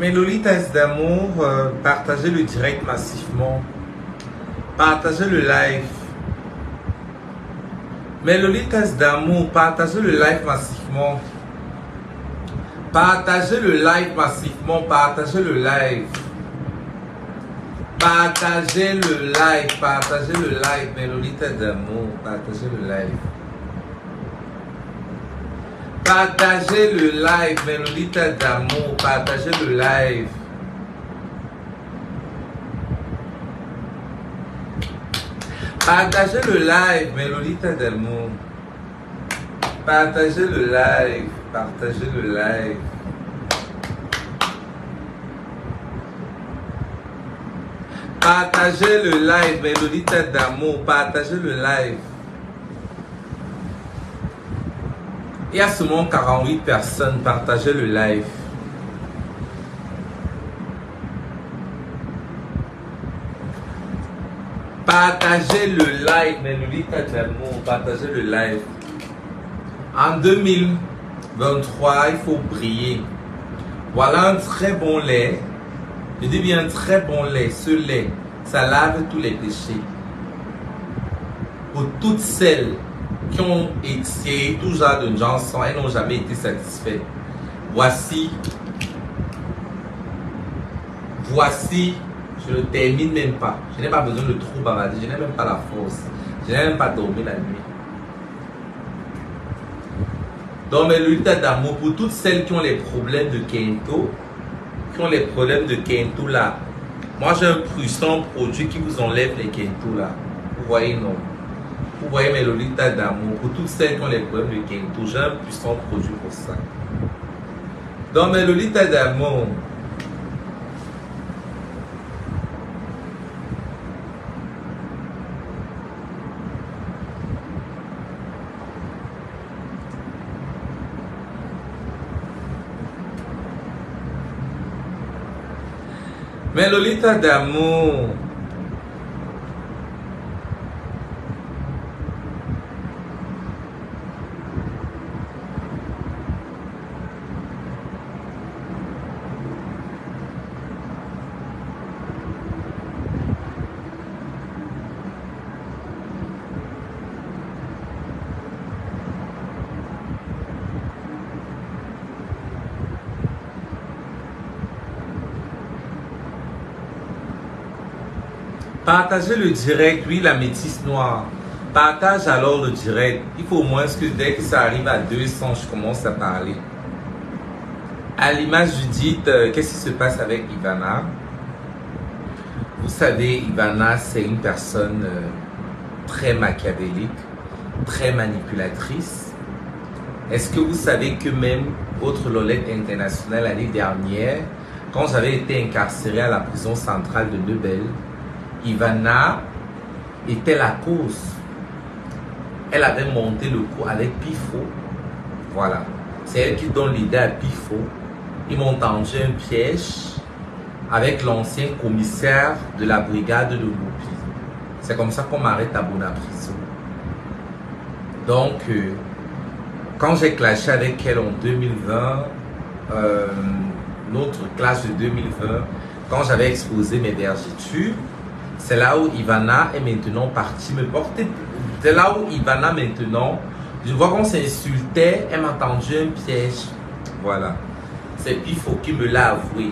Mes Lolitas d'amour, partagez le direct massivement. Partagez le live. Mes Lolitas d'amour, partagez le live massivement. Partagez le live massivement. Partagez le live. Partagez le live. Partagez le live. Mes Lolitas d'amour, partagez le live. Partagez le live, mes Lolitas d'amour, partagez le live. Partagez le live, mes Lolitas d'amour. Partagez le live, partagez le live. Partagez le live, mes Lolitas d'amour, partagez le live. Il y a seulement 48 personnes. Partagez le live. Partagez le live, mes Lolitas d'amour. Partagez le live. En 2023, il faut briller. Voilà un très bon lait. Je dis bien un très bon lait. Ce lait, ça lave tous les péchés. Pour toutes celles qui ont essayé tout genre de chansons et n'ont jamais été satisfaits. Voici, je ne termine même pas. Je n'ai pas besoin de trop bavarder, je n'ai même pas la force. Je n'ai même pas dormi la nuit. Donc mes Lolitas d'amour, pour toutes celles qui ont les problèmes de Kento, là, moi j'ai un puissant produit qui vous enlève les Kento là. Vous voyez, non? Vous voyez mes Lolitas d'amour, pour toutes celles qui ont les problèmes de Kento, j'ai un puissant produit pour ça. Donc mes Lolitas d'amour, mes Lolitas d'amour, partagez le direct, oui, la métisse noire. Partage alors le direct. Il faut au moins que dès que ça arrive à 200, je commence à parler. À l'image Judith, qu'est-ce qui se passe avec Ivana? Vous savez, Ivana, c'est une personne très machiavélique, très manipulatrice. Est-ce que vous savez que même autre Lolette internationale l'année dernière, quand j'avais été incarcéré à la prison centrale de Nebel, Ivana était la cause. Elle avait monté le coup avec Pifo. Voilà. C'est elle qui donne l'idée à Pifo. Ils m'ont tendu un piège avec l'ancien commissaire de la brigade de Loupi. C'est comme ça qu'on m'arrête à Bonaprison. Donc, quand j'ai clashé avec elle en 2020, notre clash de 2020, quand j'avais exposé mes vergetures, c'est là où Ivana est maintenant partie me porter. C'est là où Ivana maintenant, je vois qu'on s'insultait, elle m'a tendu un piège. Voilà. C'est Pifo qui me l'a avoué.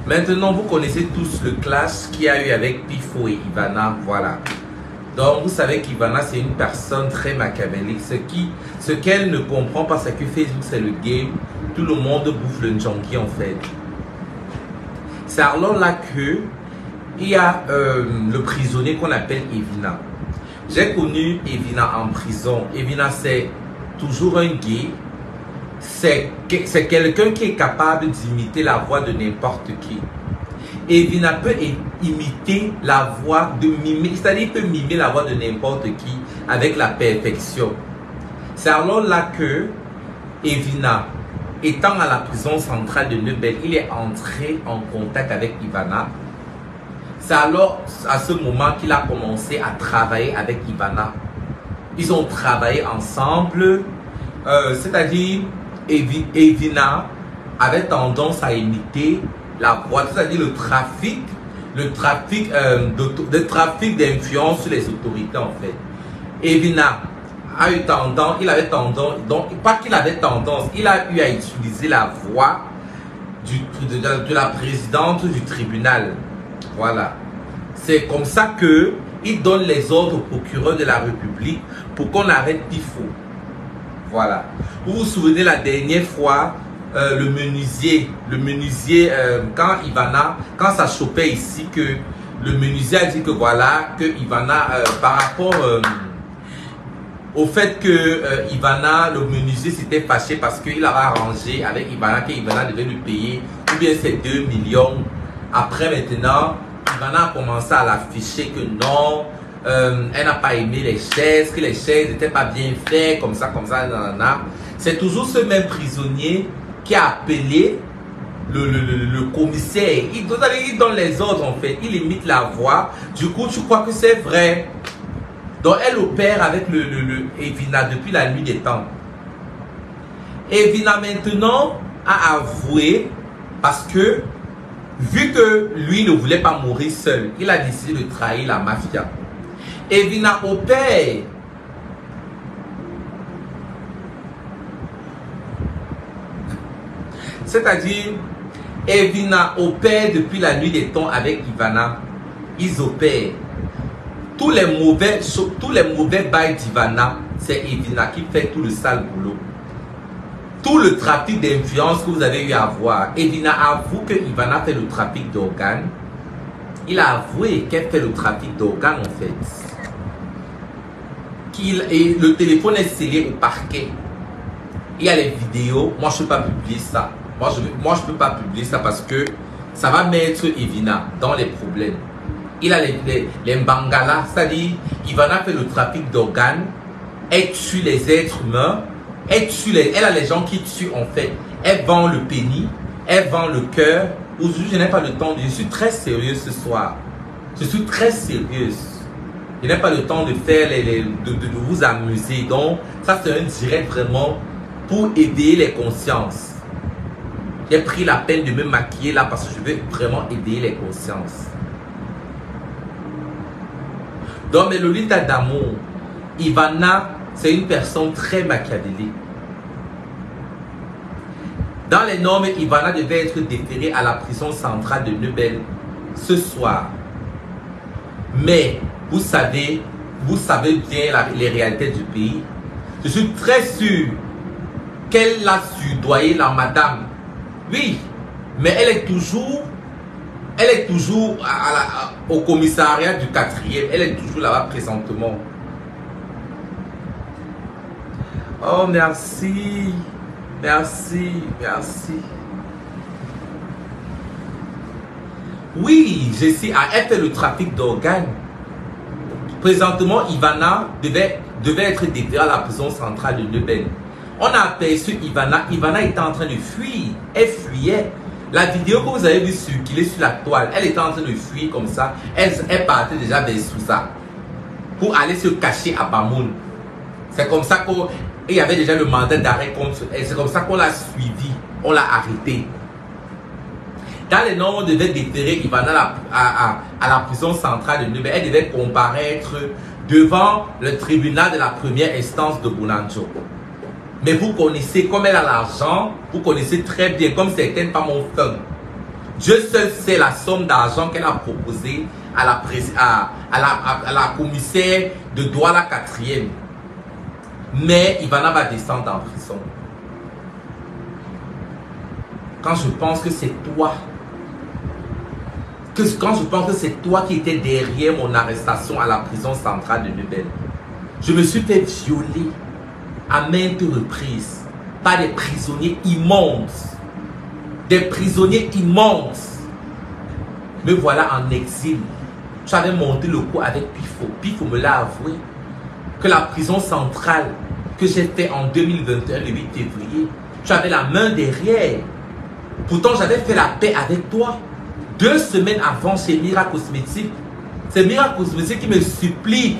Maintenant, vous connaissez tous le clash qu'il y a eu avec Pifo et Ivana. Voilà. Donc, vous savez qu'Ivana, c'est une personne très machiavélique. Ce qu'elle ne comprend pas, c'est que Facebook, c'est le game. Tout le monde bouffe le junkie, en fait. C'est alors là que il y a le prisonnier qu'on appelle Evina. J'ai connu Evina en prison. Evina, c'est toujours un gay. C'est quelqu'un qui est capable d'imiter la voix de n'importe qui. Evina peut imiter la voix de mimer, c'est-à-dire il peut mimer la voix de n'importe qui avec la perfection. C'est alors là que Evina, étant à la prison centrale de Nebel, il est entré en contact avec Ivana. C'est alors à ce moment qu'il a commencé à travailler avec Ivana. Ils ont travaillé ensemble, c'est-à-dire Evina avait tendance à imiter la voix, c'est-à-dire le trafic d'influence sur les autorités en fait. Evina a eu tendance, il avait tendance, donc pas qu'il avait tendance, il a eu à utiliser la voix de la présidente du tribunal. Voilà. C'est comme ça que il donne les ordres au procureur de la République pour qu'on arrête Pifo. Voilà. Vous vous souvenez la dernière fois, le menuisier, quand ça chopait ici, que le menuisier a dit que voilà, que Ivana, par rapport au fait que Ivana, le menuisier s'était fâché parce qu'il avait arrangé avec Ivana que Ivana devait lui payer, ou bien c'est 2 millions. Après maintenant, Ivana a commencé à l'afficher que non, elle n'a pas aimé les chaises, que les chaises n'étaient pas bien faites, comme ça, nanana. C'est toujours ce même prisonnier qui a appelé le commissaire. Il donne les ordres en fait, il imite la voix. Du coup, tu crois que c'est vrai. Donc, elle opère avec Evina depuis la nuit des temps. Evina maintenant a avoué parce que, vu que lui ne voulait pas mourir seul, il a décidé de trahir la mafia. Evina opère. C'est-à-dire, Evina opère depuis la nuit des temps avec Ivana. Ils opèrent. Tous les mauvais bails d'Ivana, c'est Evina qui fait tout le sale boulot. Tout le trafic d'influence que vous avez eu à voir, Evina avoue que Ivana fait le trafic d'organes. Il a avoué qu'elle fait le trafic d'organes en fait. Et le téléphone est scellé au parquet. Il y a les vidéos. Moi, je ne peux pas publier ça. Moi, je ne peux pas publier ça parce que ça va mettre Evina dans les problèmes. Il a les Mbangala, c'est-à-dire Ivana fait le trafic d'organes. Elle tue les êtres humains. Elle a les gens qui tuent en fait. Elle vend le pénis. Elle vend le cœur. Aujourd'hui, je n'ai pas le temps. Je suis très sérieuse ce soir. Je suis très sérieuse. Je n'ai pas le temps de faire de vous amuser. Donc, ça c'est un direct vraiment pour aider les consciences. J'ai pris la peine de me maquiller là parce que je veux vraiment aider les consciences. Donc, mais Lolita d'amour, Ivana, c'est une personne très machiavélique. Dans les normes, Ivana devait être déférée à la prison centrale de Nebel ce soir. Mais, vous savez bien les réalités du pays. Je suis très sûr qu'elle a surdoyé la madame. Oui, mais elle est toujours au commissariat du 4e. Elle est toujours là-bas présentement. Oh, merci. Merci, merci. Oui, Jessie, elle fait le trafic d'organes. Présentement, Ivana devait être déférée à la prison centrale de Nebel. On a aperçu Ivana. Ivana était en train de fuir. Elle fuyait. La vidéo que vous avez vue circuler sur la toile, elle était en train de fuir comme ça. Elle partait déjà vers Sousa pour aller se cacher à Bamoun. C'est comme ça qu'il y avait déjà le mandat d'arrêt contre elle. C'est comme ça qu'on l'a suivi. On l'a arrêté. Dans les normes, on devait déférer Ivana à la prison centrale de Nebel. Elle devait comparaître devant le tribunal de la première instance de Bounanjo. Mais vous connaissez, comme elle a l'argent, vous connaissez très bien, comme certaines femmes ont fait. Dieu seul sait la somme d'argent qu'elle a proposée à la commissaire de Douala 4e. Mais Ivana va descendre en prison. Quand je pense que c'est toi, quand je pense que c'est toi qui étais derrière mon arrestation à la prison centrale de Nebel, je me suis fait violer à maintes reprises par des prisonniers immenses. Des prisonniers immenses. Me voilà en exil. J'avais monté le coup avec Pifo. Pifo me l'a avoué. Que la prison centrale que j'ai fait en 2021, le 8 février, tu avais la main derrière. Pourtant, j'avais fait la paix avec toi. 2 semaines avant chez Mira Cosmétique. C'est Mira Cosmétique qui me supplie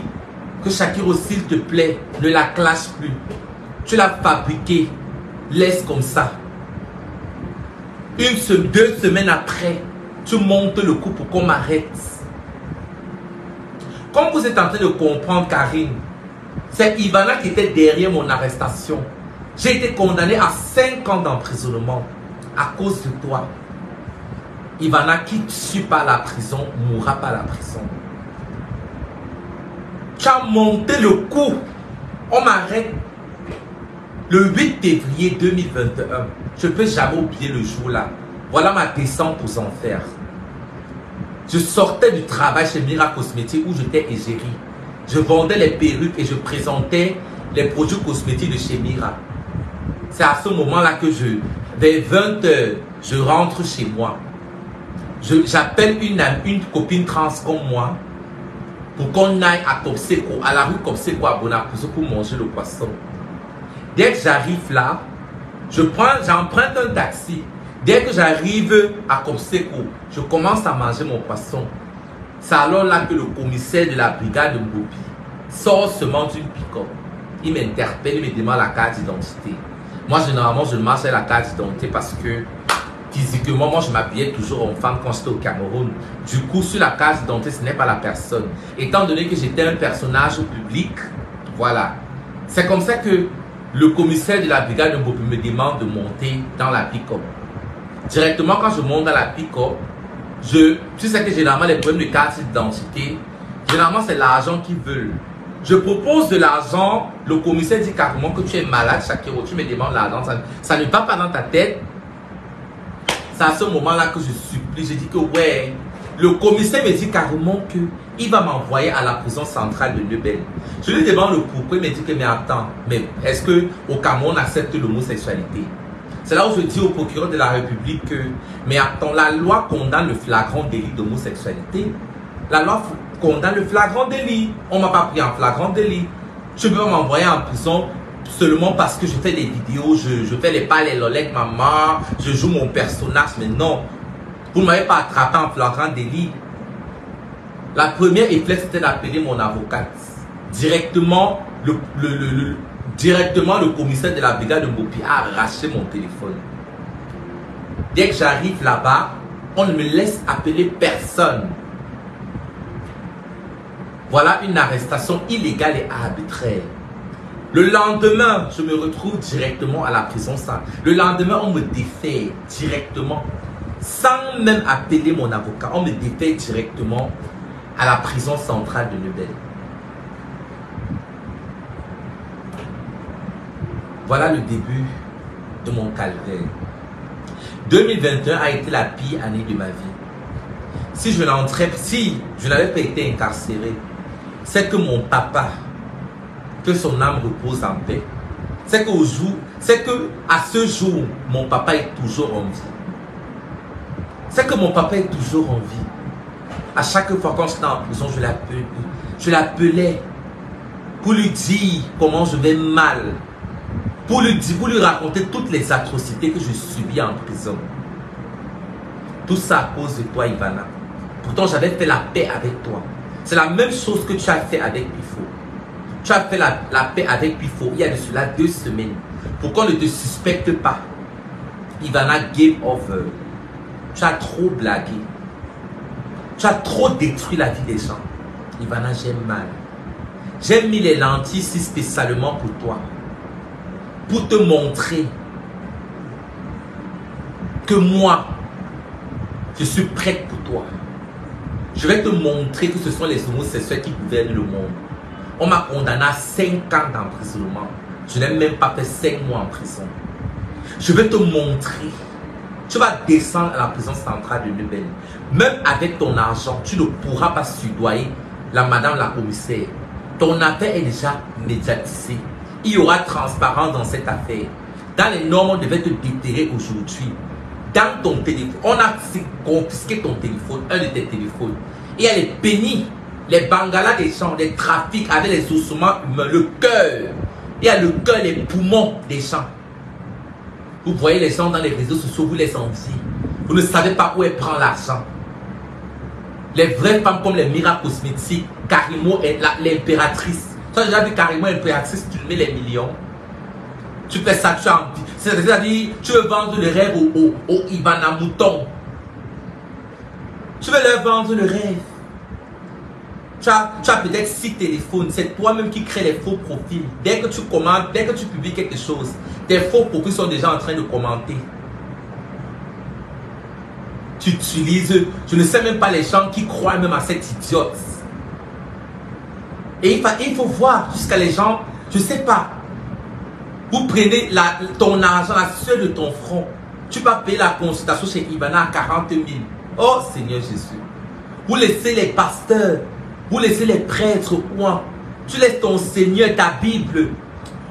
que Shakiro, s'il te plaît, ne la clash plus. Tu l'as fabriqué. Laisse comme ça. 2 semaines après, tu montes le coup pour qu'on m'arrête. Comme vous êtes en train de comprendre, Karine, c'est Ivana qui était derrière mon arrestation. J'ai été condamné à 5 ans d'emprisonnement à cause de toi. Ivana qui tue pas la prison, mourra pas la prison. Tu as monté le coup. On m'arrête le 8 février 2021. Je ne peux jamais oublier le jour là. Voilà ma descente aux enfers. Je sortais du travail chez Mira Cosmétiques où j'étais égérie. Je vendais les perruques et je présentais les produits cosmétiques de chez Mira. C'est à ce moment-là que vers 20 h, je rentre chez moi. J'appelle une copine trans comme moi pour qu'on aille à Kopseko, à la rue Kopseko à Bonapuso pour manger le poisson. Dès que j'arrive là, j'emprunte un taxi. Dès que j'arrive à Kopseko, je commence à manger mon poisson. C'est alors là que le commissaire de la brigade de Mbopi sort seulement d'une pick-up. Il m'interpelle, il me demande la carte d'identité. Moi, généralement, je marche avec la carte d'identité parce que physiquement, moi, je m'habillais toujours en femme quand j'étais au Cameroun. Du coup, sur la carte d'identité, ce n'est pas la personne. Étant donné que j'étais un personnage public, voilà. C'est comme ça que le commissaire de la brigade de Mbopi me demande de monter dans la pick-up. Directement, quand je monte dans la pick-up, tu sais que généralement, les problèmes de carte d'identité, généralement, c'est l'argent qu'ils veulent. Je propose de l'argent, le commissaire dit carrément que tu es malade, Shakiro, tu me demandes l'argent, ça ne va pas dans ta tête. C'est à ce moment-là que je supplie, je dis que ouais, le commissaire me dit carrément qu'il va m'envoyer à la prison centrale de Lebel. Je lui demande le pourquoi, il me dit que mais attends, mais est-ce qu'au Cameroun on accepte l'homosexualité? C'est là où je dis au procureur de la République que, mais attends, la loi condamne le flagrant délit d'homosexualité. La loi condamne le flagrant délit. On ne m'a pas pris en flagrant délit. Je peux m'envoyer en prison seulement parce que je fais des vidéos, je fais les pas, les lolèques, maman, je joue mon personnage, mais non. Vous ne m'avez pas attrapé en flagrant délit. La première réflexe, c'était d'appeler mon avocate. Directement, le commissaire de la brigade de Mbopi a arraché mon téléphone. Dès que j'arrive là-bas, on ne me laisse appeler personne. Voilà une arrestation illégale et arbitraire. Le lendemain, je me retrouve directement à la prison centrale. Le lendemain, on me défait directement, sans même appeler mon avocat. On me défait directement à la prison centrale de Lebel. Voilà le début de mon calvaire. 2021 a été la pire année de ma vie. Si je n'avais pas été incarcéré, c'est que mon papa, que son âme repose en paix, c'est qu'à ce jour, mon papa est toujours en vie. C'est que mon papa est toujours en vie. À chaque fois quand j'étais en prison, je l'appelais pour lui dire comment je vais mal. Pour lui raconter toutes les atrocités que je subis en prison. Tout ça à cause de toi, Ivana. Pourtant, j'avais fait la paix avec toi. C'est la même chose que tu as fait avec Pifo. Tu as fait la paix avec Pifo il y a de cela 2 semaines. Pour qu'on ne te suspecte pas. Ivana, game over. Tu as trop blagué. Tu as trop détruit la vie des gens. Ivana, j'aime mal. J'ai mis les lentilles ici spécialement pour toi. Pour te montrer que moi, je suis prête pour toi. Je vais te montrer que ce sont les homosexuels qui gouvernent le monde. On m'a condamné à 5 ans d'emprisonnement. Je n'ai même pas fait 5 mois en prison. Je vais te montrer. Tu vas descendre à la prison centrale de Lebel. Même avec ton argent, tu ne pourras pas soudoyer la madame la commissaire. Ton affaire est déjà médiatisée. Il y aura transparence dans cette affaire. Dans les normes, on devait te déterrer aujourd'hui. Dans ton téléphone, on a confisqué ton téléphone, un de tes téléphones. Il y a les pénis, les bangalas des gens, les trafics avec les ossements humains, le cœur. Il y a le cœur, les poumons des gens. Vous voyez les gens dans les réseaux sociaux, vous les enviez. Vous ne savez pas où elle prend l'argent. Les vraies femmes comme les Mira Cosmétiques, Karimo est l'impératrice. Tu as déjà vu Karimo l'impératrice, tu mets les millions. Tu fais ça, tu as envie. C'est-à-dire, tu veux vendre le rêve au Ivana Mouton. Tu veux leur vendre le rêve. Tu as peut-être 6 téléphones. C'est toi-même qui crée les faux profils. Dès que tu commentes, dès que tu publies quelque chose, tes faux profils sont déjà en train de commenter. Tu utilises, je ne sais même pas les gens qui croient même à cette idiote. Et il faut voir jusqu'à les gens, je ne sais pas. Vous prenez ton argent, la sueur de ton front. Tu vas payer la consultation chez Ivana à 40 000. Oh Seigneur Jésus. Vous laissez les pasteurs, vous laissez les prêtres au coin. Tu laisses ton Seigneur, ta Bible.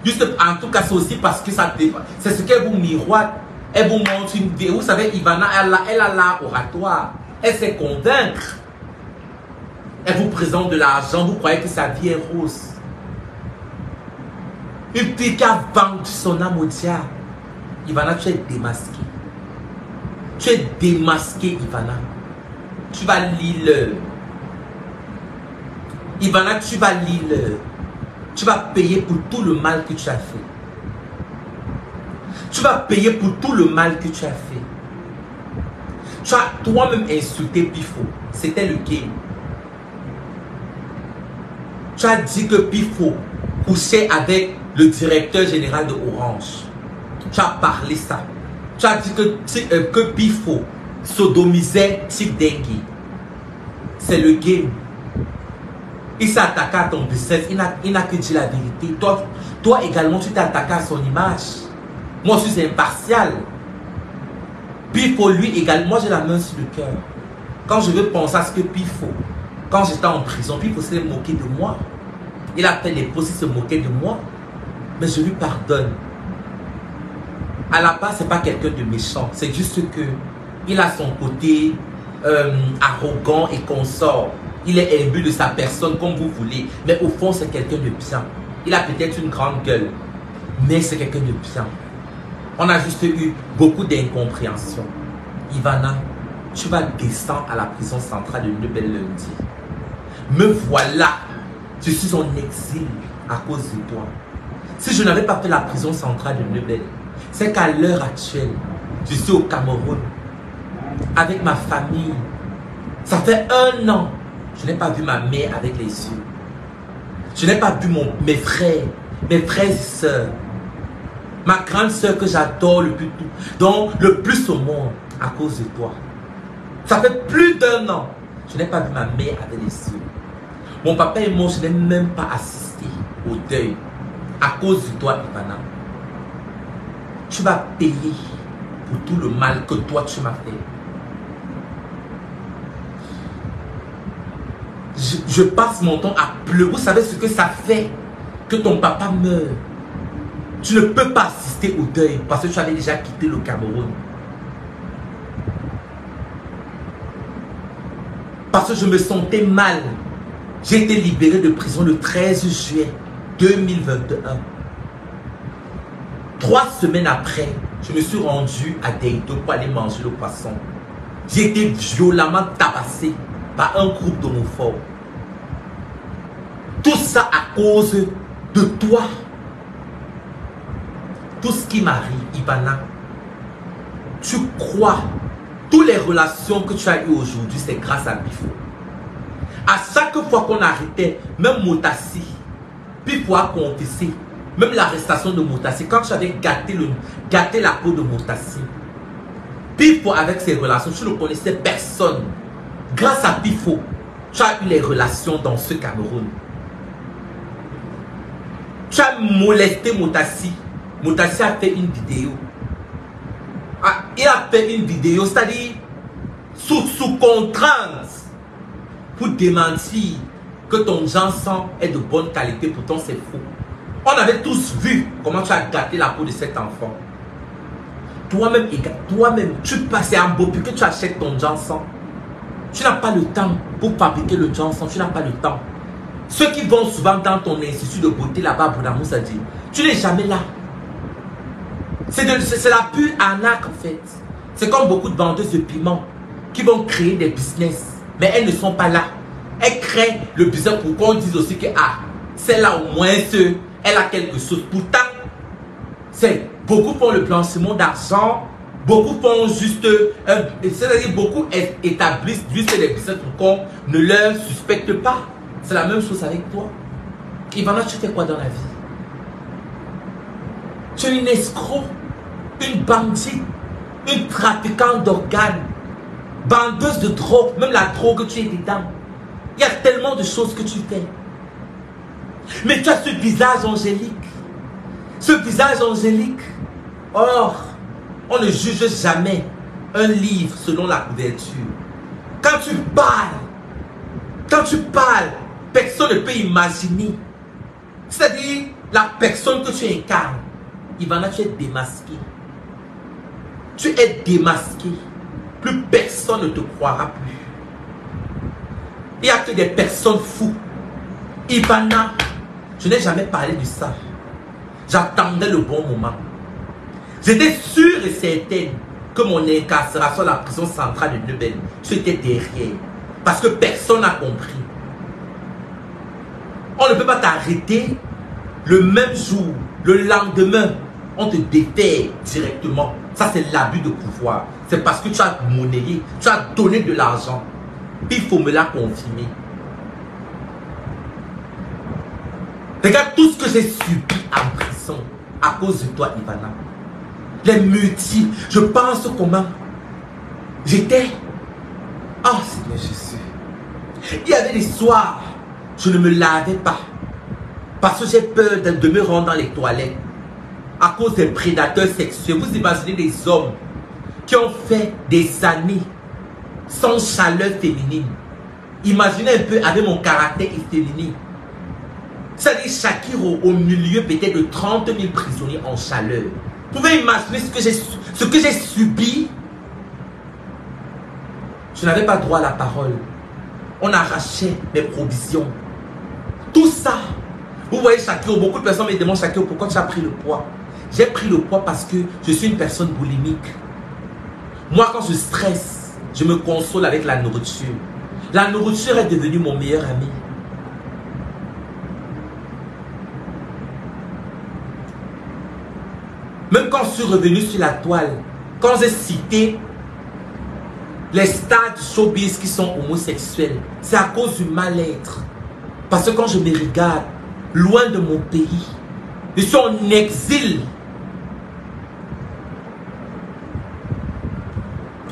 Juste, en tout cas, c'est aussi parce que ça dépend. C'est ce qu'elle vous miroite. Elle vous montre une vidéo. Vous savez, Ivana, elle a l'art oratoire. Elle sait convaincre. Elle vous présente de l'argent. Vous croyez que sa vie est rose. Une fille qui a vendu son âme au diable. Ivana, tu es démasqué. Tu es démasqué, Ivana. Tu vas lire. Ivana, tu vas lire. Tu vas payer pour tout le mal que tu as fait. Tu vas payer pour tout le mal que tu as fait. Tu as toi-même insulté Pifo. C'était le game. Tu as dit que Pifo couchait avec le directeur général de Orange. Tu as parlé ça. Tu as dit que Pifo sodomisait Tip Dengue. C'est le game. Il s'est attaqué à ton business. Il n'a que dit la vérité. Toi également, tu t'es attaqué à son image. Moi, je suis impartial. Pifo, lui également, moi j'ai la main sur le cœur. Quand je veux penser à ce que Pifo, quand j'étais en prison, Pifo s'est moqué de moi. Il a fait les posts, il se moquait de moi. Mais je lui pardonne. À la base, ce n'est pas quelqu'un de méchant. C'est juste que il a son côté arrogant et consort. Il est imbu de sa personne comme vous voulez. Mais au fond, c'est quelqu'un de bien. Il a peut-être une grande gueule. Mais c'est quelqu'un de bien. On a juste eu beaucoup d'incompréhension. Ivana, tu vas descendre à la prison centrale de Nebel lundi. Me voilà. Je suis en exil à cause de toi. Si je n'avais pas fait la prison centrale de Nebel, c'est qu'à l'heure actuelle, je suis au Cameroun avec ma famille. Ça fait 1 an. Je n'ai pas vu ma mère avec les yeux. Je n'ai pas vu mes frères et sœurs. Ma grande sœur que j'adore le plus, donc le plus au monde à cause de toi. Ça fait plus d'1 an. Je n'ai pas vu ma mère avec les yeux. Mon papa et moi, je n'ai même pas assisté au deuil à cause de toi, Ivana. Tu vas payer pour tout le mal que toi tu m'as fait. Je passe mon temps à pleurer. Vous savez ce que ça fait que ton papa meurt. Tu ne peux pas assister au deuil parce que tu avais déjà quitté le Cameroun. Parce que je me sentais mal. J'ai été libéré de prison le 13 juillet 2021. 3 semaines après, je me suis rendu à Deido pour aller manger le poisson. J'ai été violemment tabassé par un groupe d'homophobes. Tout ça à cause de toi. Tout ce qui m'arrive, Ivana, tu crois, toutes les relations que tu as eues aujourd'hui, c'est grâce à Pifo. À chaque fois qu'on arrêtait, même Motassi, Pifo a confessé, même l'arrestation de Motassi, quand tu avais gâté la peau de Motassi, Pifo avec ses relations, tu ne connaissais personne. Grâce à Pifo, tu as eu les relations dans ce Cameroun. Tu as molesté Motassi. Motassi a fait une vidéo. Il a fait une vidéo, c'est-à-dire sous contrainte pour démentir que ton janson est de bonne qualité, pourtant c'est faux. On avait tous vu comment tu as gâté la peau de cet enfant. Toi-même, tu passes un beau puis que tu achètes ton janson. Tu n'as pas le temps pour fabriquer le janson, tu n'as pas le temps. Ceux qui vont souvent dans ton institut de beauté là-bas, Boudamou, ça dit, tu n'es jamais là. C'est la pure arnaque en fait. C'est comme beaucoup de vendeuses de piments qui vont créer des business, mais elles ne sont pas là. Elles créent le business pour qu'on dise aussi que ah, c'est là au moins elle a quelque chose. Pourtant, C'est beaucoup font le blanchiment d'argent, beaucoup font juste, c'est-à-dire beaucoup établissent juste des business pour qu'on ne leur suspecte pas. C'est la même chose avec toi. Ivana, tu fais quoi dans la vie? Tu es une escroc, une bandite, une trafiquante d'organes, vendeuse de drogue, même la drogue tu es dedans. Il y a tellement de choses que tu fais. Mais tu as ce visage angélique. Ce visage angélique. Or, on ne juge jamais un livre selon la couverture. Quand tu parles, personne ne peut imaginer. C'est-à-dire, la personne que tu incarnes, Ivana, tu es démasqué. Tu es démasqué. Plus personne ne te croira plus. Il n'y a que des personnes fous. Ivana, je n'ai jamais parlé de ça. J'attendais le bon moment. J'étais sûre et certaine que mon incarcération à la prison centrale de Neuben, tu étais derrière. Parce que personne n'a compris. On ne peut pas t'arrêter le même jour, le lendemain, on te déterre directement. Ça, c'est l'abus de pouvoir. C'est parce que tu as monnayé, tu as donné de l'argent. Il faut me la confirmer. Regarde tout ce que j'ai subi en prison à cause de toi, Ivana. Les multiples. Je pense comment j'étais. Oh, Seigneur Jésus. Il y avait des soirs, je ne me lavais pas. Parce que j'ai peur de me rendre dans les toilettes. À cause des prédateurs sexuels. Vous imaginez des hommes qui ont fait des années sans chaleur féminine. Imaginez un peu avec mon caractère efféminé. C'est-à-dire Shakiro au milieu peut-être de 30 000 prisonniers en chaleur. Vous pouvez imaginer ce que j'ai subi. Je n'avais pas droit à la parole. On arrachait mes provisions. Tout ça. Vous voyez Shakiro, beaucoup de personnes me demandent Shakiro, pourquoi tu as pris le poids? J'ai pris le poids parce que je suis une personne boulimique. Moi, quand je stresse, je me console avec la nourriture. La nourriture est devenue mon meilleur ami. Même quand je suis revenu sur la toile, quand j'ai cité les stars du showbiz qui sont homosexuels, c'est à cause du mal-être. Parce que quand je me regarde, loin de mon pays, je suis en exil.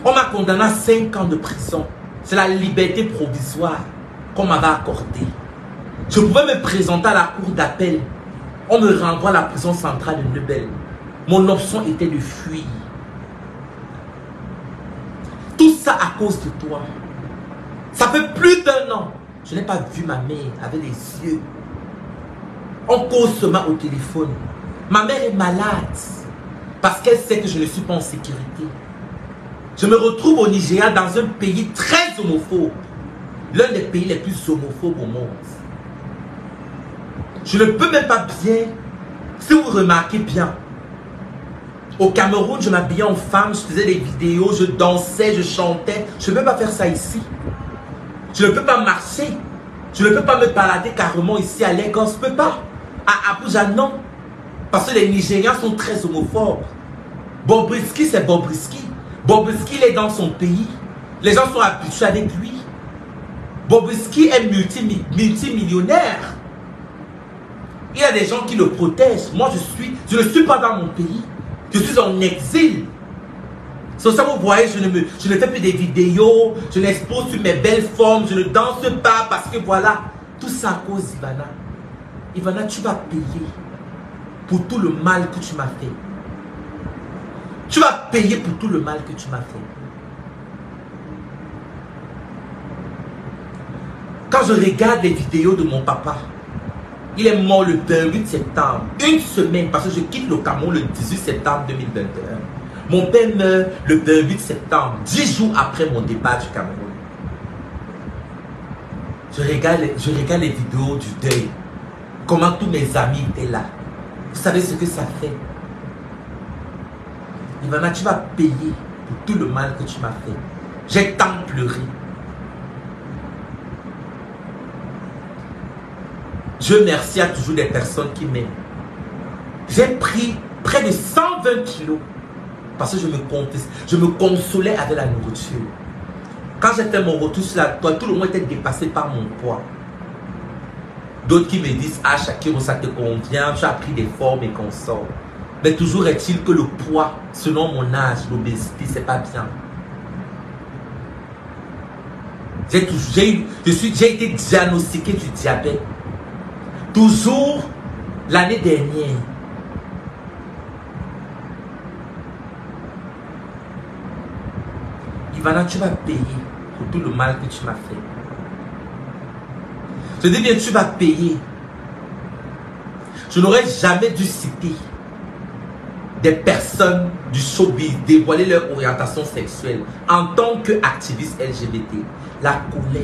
On m'a condamné à 5 ans de prison. C'est la liberté provisoire qu'on m'avait accordée. Je pouvais me présenter à la cour d'appel. On me renvoie à la prison centrale de Neuben. Mon option était de fuir. Tout ça à cause de toi. Ça fait plus d'1 an. Je n'ai pas vu ma mère avec les yeux. On cause seulement au téléphone. Ma mère est malade. Parce qu'elle sait que je ne suis pas en sécurité. Je me retrouve au Nigeria dans un pays très homophobe. L'un des pays les plus homophobes au monde. Je ne peux même pas bien. Si vous remarquez bien. Au Cameroun, je m'habillais en femme, je faisais des vidéos, je dansais, je chantais. Je ne peux pas faire ça ici. Je ne peux pas marcher. Je ne peux pas me balader carrément ici à Lagos. Je ne peux pas. À Abuja, non. Parce que les Nigériens sont très homophobes. Bobrisky, c'est Bobrisky. Bobrisky, il est dans son pays. Les gens sont habitués avec lui. Bobrisky est multimillionnaire. Il y a des gens qui le protègent. Moi, je ne suis pas dans mon pays. Je suis en exil. C'est ça que vous voyez, je ne fais plus des vidéos, je n'expose plus mes belles formes, je ne danse pas parce que voilà, tout ça à cause d'Ivana. Ivana, tu vas payer pour tout le mal que tu m'as fait. Tu vas payer pour tout le mal que tu m'as fait. Quand je regarde les vidéos de mon papa, il est mort le 28 septembre, une semaine, parce que je quitte le Cameroun le 18 septembre 2021. Mon père meurt le 28 septembre, 10 jours après mon départ du Cameroun. Je regarde les vidéos du deuil. Comment tous mes amis étaient là. Vous savez ce que ça fait? Ivana, tu vas payer pour tout le mal que tu m'as fait. J'ai tant pleuré. Dieu merci, il y a toujours des personnes qui m'aiment. J'ai pris près de 120 kilos. Parce que je me consolais avec la nourriture. Quand j'ai fait mon retour sur la toile, tout le monde était dépassé par mon poids. D'autres qui me disent, ah Shakiro, ça te convient, tu as pris des formes et qu'on sort. Mais toujours est-il que le poids, selon mon âge, l'obésité, c'est pas bien. J'ai été diagnostiqué du diabète. Toujours l'année dernière. Ivana, tu vas payer pour tout le mal que tu m'as fait. Je dis bien, tu vas payer. Je n'aurais jamais dû citer des personnes du showbiz dévoiler leur orientation sexuelle en tant qu'activiste LGBT. La colère,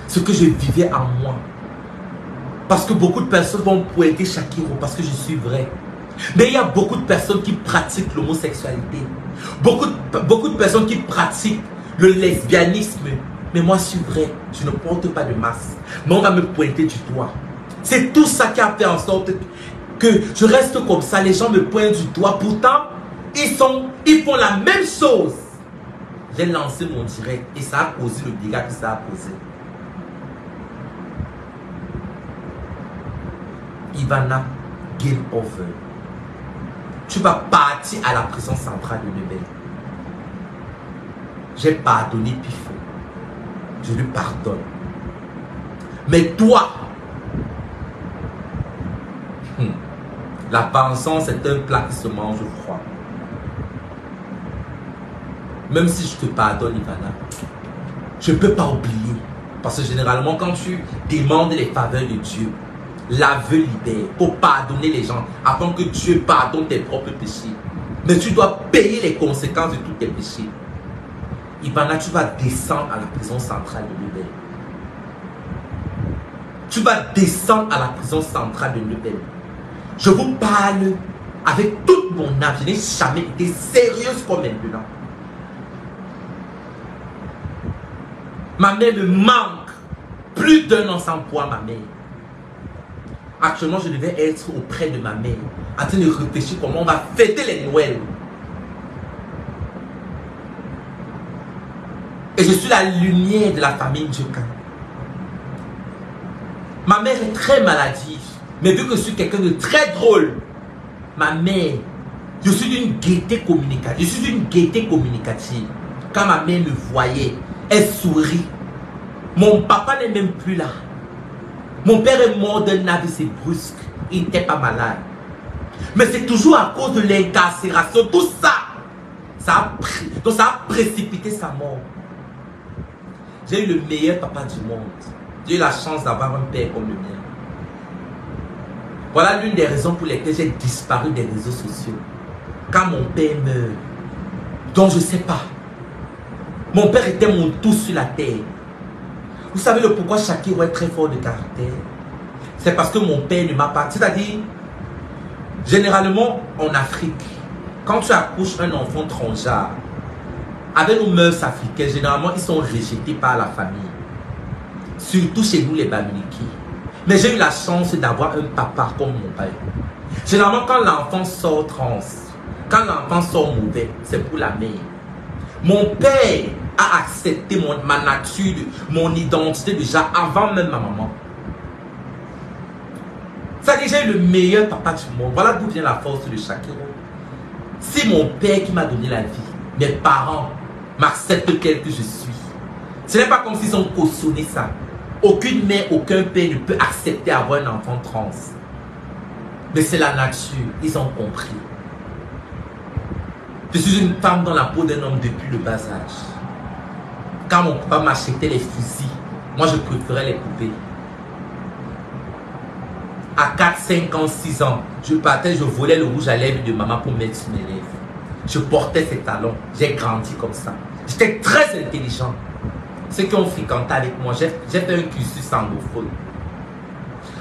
ce que je vivais en moi. Parce que beaucoup de personnes vont pointer Shakiro parce que je suis vrai. Mais il y a beaucoup de personnes qui pratiquent l'homosexualité. Beaucoup de personnes qui pratiquent le lesbianisme. Mais moi, je suis vrai. Je ne porte pas de masque. Mais on va me pointer du doigt. C'est tout ça qui a fait en sorte que je reste comme ça. Les gens me pointent du doigt. Pourtant, ils font la même chose. J'ai lancé mon direct et ça a causé le dégât que ça a causé. Ivana, game over. Tu vas partir à la prison centrale de Lebel. J'ai pardonné Pifo. Je lui pardonne. Mais toi, la vengeance est un plat qui se mange froid. Même si je te pardonne, Ivana, je ne peux pas oublier. Parce que généralement, quand tu demandes les faveurs de Dieu, l'aveu libère pour pardonner les gens afin que Dieu pardonne tes propres péchés. Mais tu dois payer les conséquences de tous tes péchés. Ivana, tu vas descendre à la prison centrale de Lebel. Tu vas descendre à la prison centrale de Lebel. Je vous parle avec toute mon âme. Je n'ai jamais été sérieuse comme maintenant. Ma mère me manque. Plus d'un an sans poids, ma mère. Actuellement, je devais être auprès de ma mère, en train de réfléchir comment on va fêter les Noëls. Et je suis la lumière de la famille Djoka. Ma mère est très maladive, mais vu que je suis quelqu'un de très drôle, ma mère, je suis d'une gaieté communicative. Quand ma mère me voyait, elle sourit. Mon papa n'est même plus là. Mon père est mort d'un AVC brusque. Il n'était pas malade. Mais c'est toujours à cause de l'incarcération. Tout ça, ça a précipité sa mort. J'ai eu le meilleur papa du monde. J'ai eu la chance d'avoir un père comme le mien. Voilà l'une des raisons pour lesquelles j'ai disparu des réseaux sociaux. Quand mon père meurt, dont je ne sais pas. Mon père était mon tout sur la terre. Vous savez le pourquoi Shakiro est très fort de caractère? C'est parce que mon père ne m'a pas... C'est-à-dire, généralement, en Afrique, quand tu accouches un enfant transgenre, avec nos mœurs africaines, généralement, ils sont rejetés par la famille. Surtout chez nous, les Bamiliki. Mais j'ai eu la chance d'avoir un papa comme mon père. Généralement, quand l'enfant sort trans, quand l'enfant sort mauvais, c'est pour la mère. Mon père a accepté ma nature, mon identité déjà avant même ma maman. Ça dit, j'ai eu le meilleur papa du monde. Voilà d'où vient la force de Shakiro. C'est mon père qui m'a donné la vie. Mes parents m'acceptent tel que je suis. Ce n'est pas comme s'ils ont cautionné ça. Aucune mère, aucun père ne peut accepter avoir un enfant trans. Mais c'est la nature. Ils ont compris. Je suis une femme dans la peau d'un homme depuis le bas âge. Quand mon papa m'achetait les fusils, moi je préférais les couper. À 4, 5 ans, 6 ans, je partais, je volais le rouge à lèvres de maman pour mettre sur mes lèvres. Je portais ses talons. J'ai grandi comme ça. J'étais très intelligent. Ceux qui ont fréquenté avec moi, j'ai fait un cursus anglophone.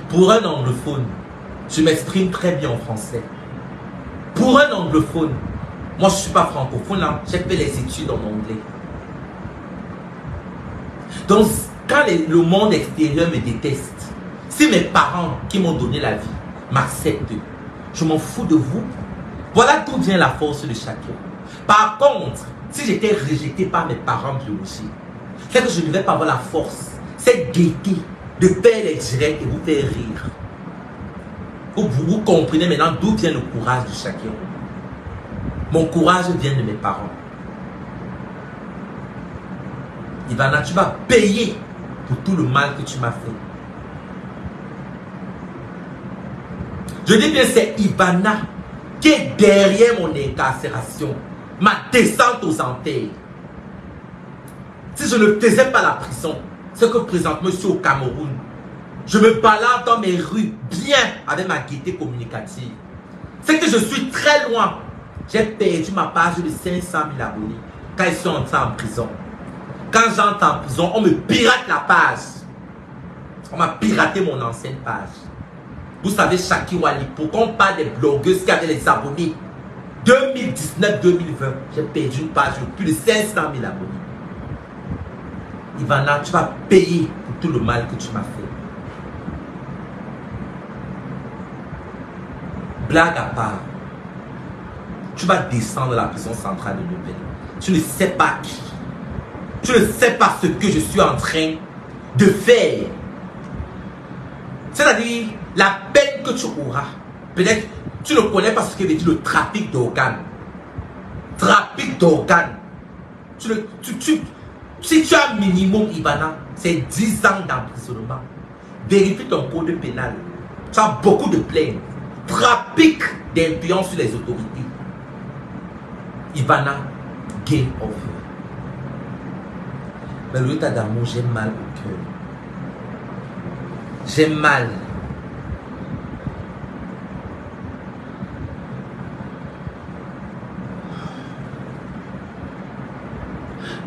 Pour un anglophone, je m'exprime très bien en français. Pour un anglophone, moi je ne suis pas francophone, hein. J'ai fait les études en anglais. Donc, quand le monde extérieur me déteste, si mes parents qui m'ont donné la vie m'acceptent, Je m'en fous de vous. Voilà d'où vient la force de chacun. Par contre, si j'étais rejeté par mes parents biologiques, c'est que je ne vais pas avoir la force, cette gaieté de faire les directs et vous faire rire. Vous comprenez maintenant d'où vient le courage de chacun. Mon courage vient de mes parents. Ivana, tu vas payer pour tout le mal que tu m'as fait. Je dis bien, c'est Ivana qui est derrière mon incarcération, ma descente aux Antilles. Si je ne faisais pas la prison, c'est que présentement je suis au Cameroun. Je me balade dans mes rues bien avec ma gaieté communicative. C'est que je suis très loin. J'ai perdu ma page de 500 000 abonnés quand ils sont entrés en prison. Quand j'entre en prison, on me pirate la page. On m'a piraté mon ancienne page. Vous savez, Shaki Wali, pourquoi on parle des blogueuses qui avaient les abonnés 2019-2020, j'ai perdu une page de plus de 500 000 abonnés. Ivana, tu vas payer pour tout le mal que tu m'as fait. Blague à part, tu vas descendre à la prison centrale de Nobel. Tu ne sais pas qui. Tu ne sais pas ce que je suis en train de faire. C'est-à-dire, la peine que tu auras, peut-être tu ne connais pas ce que veut dire le trafic d'organes. Trafic d'organes. Si tu as minimum, Ivana, c'est 10 ans d'emprisonnement. Vérifie ton code pénal. Tu as beaucoup de plaintes. Trafic d'influence sur les autorités. Ivana, game over. Mais le tas d'amour, j'ai mal au cœur. J'ai mal.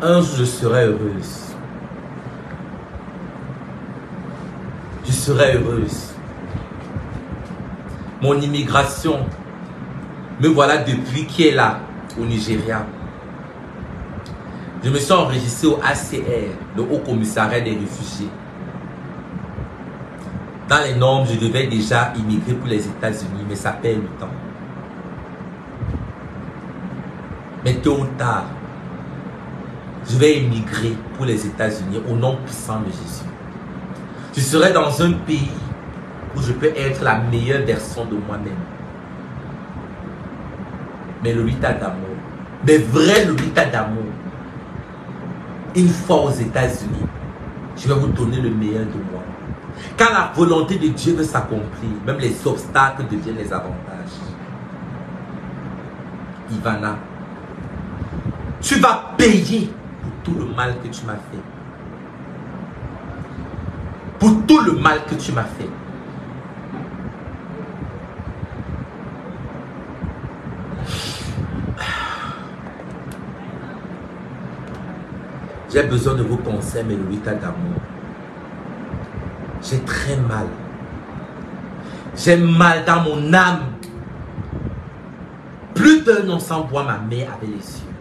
Un jour, je serai heureuse. Je serai heureuse. Mon immigration, me voilà depuis qui est là, au Nigeria. Je me suis enregistré au HCR, le Haut Commissariat des réfugiés. Dans les normes, je devais déjà immigrer pour les États-Unis, mais ça perd le temps. Mais tôt ou tard, je vais immigrer pour les États-Unis au nom puissant de Jésus. Je serai dans un pays où je peux être la meilleure version de moi-même. Mais le Lolita d'amour, mais vrai Lolita d'amour, une fois aux États-Unis, je vais vous donner le meilleur de moi. Quand la volonté de Dieu veut s'accomplir, même les obstacles deviennent les avantages. Ivana, tu vas payer pour tout le mal que tu m'as fait. Pour tout le mal que tu m'as fait. J'ai besoin de vos conseils, mais Lolita d'amour. J'ai très mal. J'ai mal dans mon âme. Plus d'un an sans voir ma mère avec les yeux.